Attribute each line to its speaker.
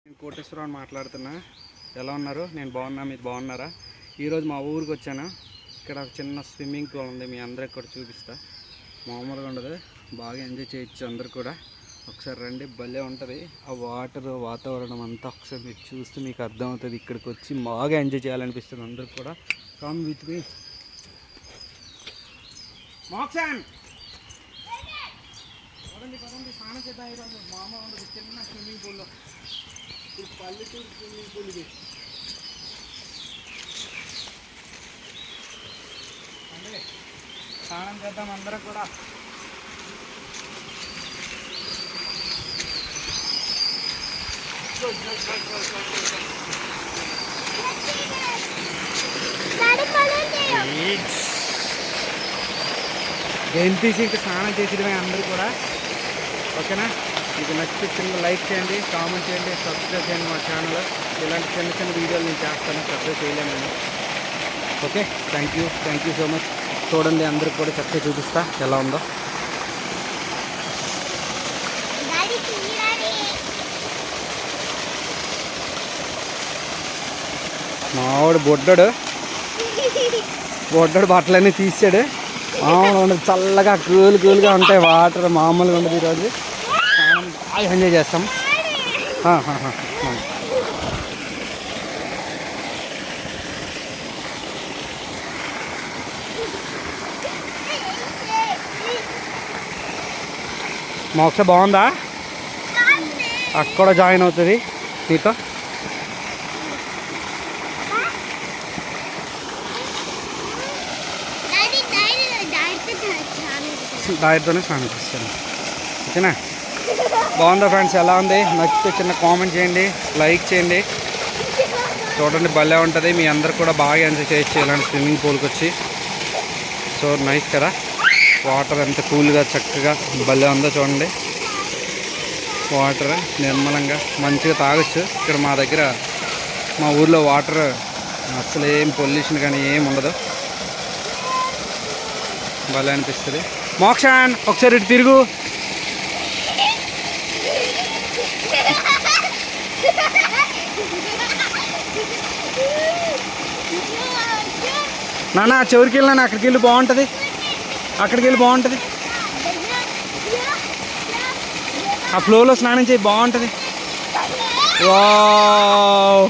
Speaker 1: నేను కోటేశ్వరరావు మాట్లాడుతున్నా. ఎలా ఉన్నారు? నేను బాగున్నా, మీరు బాగున్నారా? ఈరోజు మా ఊరికి వచ్చాను. ఇక్కడ చిన్న స్విమ్మింగ్ పూల్ ఉంది, మీ అందరికి కూడా చూపిస్తా. మామూలుగా ఉండదు, బాగా ఎంజాయ్ చేయొచ్చు అందరు కూడా. ఒకసారి రండి, భలే ఉంటుంది. ఆ వాటర్ వాతావరణం అంతా ఒకసారి మీరు చూస్తే మీకు అర్థమవుతుంది. ఇక్కడికి వచ్చి బాగా ఎంజాయ్ చేయాలనిపిస్తుంది అందరికి కూడా. Come with me. మోక్షన్ పదండి స్నానం చేద్దాం. ఈరోజు మామూలు ఉండదు, చిన్న స్విమ్మింగ్ పూల్లో. ఇప్పుడు పల్లెటూరు స్విమ్మింగ్ పూల్ ఇది. అంటే స్నానం చేద్దాం అందరం కూడా. గేమ్ తీసి ఇంకా స్నానం చేసేయడమే అందరూ కూడా. ఓకేనా? మీకు నచ్చితే చిన్న లైక్ చేయండి, కామెంట్ చేయండి, సబ్స్క్రైబ్ చేయండి మా ఛానల్. ఇలాంటి చిన్న చిన్న వీడియోలు నేను చేస్తాను, సబ్స్క్రైబ్ చేయలేను నేను. Okay, thank you so much. చూడండి, అందరికి కూడా చక్కగా చూపిస్తా ఎలా ఉందో. మావాడు బొడ్డాడు బట్టలన్నీ తీసాడు. మామూలుగా ఉండదు, చల్లగా కూల్గా ఉంటాయి వాటర్. మామూలుగా ఉండదు. ఈరోజు బాగా ఎంజాయ్ చేస్తాం. మోక్ష బాగుందా? అక్కడ జాయిన్ అవుతుంది నీతో. డైరెక్ట్తోనే స్నానం చేస్తాను. ఓకేనా? బాగుందా ఫ్రెండ్స్? ఎలా ఉంది? నచ్చితే చిన్న కామెంట్ చేయండి, లైక్ చేయండి. చూడండి, భలే ఉంటుంది. మీ అందరు కూడా బాగా ఎంజాయ్ చేయొచ్చు ఇలాంటి స్విమ్మింగ్ పూల్కి వచ్చి. సో నైస్ కదా, వాటర్ ఎంత కూల్గా చక్కగా భలే ఉందో చూడండి. వాటర్ నిర్మలంగా మంచిగా తాగొచ్చు. ఇక్కడ మా దగ్గర మా ఊర్లో వాటర్ అసలు ఏం పొల్యూషన్ కానీ ఏం ఉండదు. భలే అనిపిస్తుంది. మోక్షన్ ఒకసారి ఇటు తిరుగు. నాన్న చివరికి వెళ్ళినా అక్కడికి వెళ్ళి బాగుంటుంది. ఆ ఫ్లోలో స్నానం చేయి, బాగుంటుంది. వావ్.